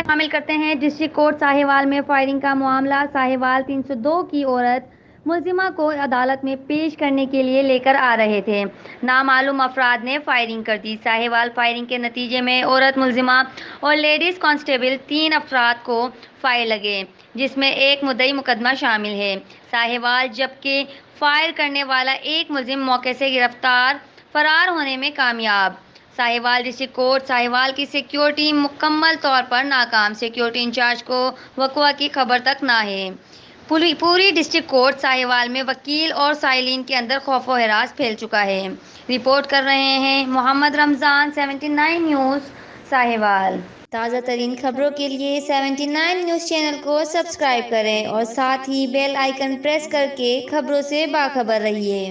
شامل کرتے ہیں ڈسٹرکٹ کورٹ ساہیوال میں فائرنگ کا معاملہ۔ ساہیوال 302 کی عورت ملزمہ کو عدالت میں پیش کرنے کے لیے لے کر آ رہے تھے۔ نامعلوم افراد نے فائرنگ کر دی۔ ساہیوال فائرنگ کے نتیجے میں عورت ملزمہ اور لیڈیز کانسٹیبل 3 افراد کو فائر لگے، جس میں ایک مدعی مقدمہ شامل ہے۔ ساہیوال جبکہ فائر کرنے والا ایک ملزم موقع سے فرار ہونے میں کامیاب۔ ساہیوال ڈسٹرکٹ کورٹ ساہیوال کی سیکیورٹی مکمل طور پر ناکام۔ سیکیورٹی انچارج کو وقوع کی خبر تک نہ ہے۔ پوری ڈسٹرکٹ کورٹ ساہیوال میں وکیل اور سائلین کے اندر خوف و ہراس پھیل چکا ہے۔ رپورٹ کر رہے ہیں محمد رمضان، 79 نیوز ساہیوال۔ تازہ ترین خبروں کے لیے 79 نیوز چینل کو سبسکرائب کریں اور ساتھ ہی بیل آئیکن پریس کر کے خبروں سے باخبر رہیے۔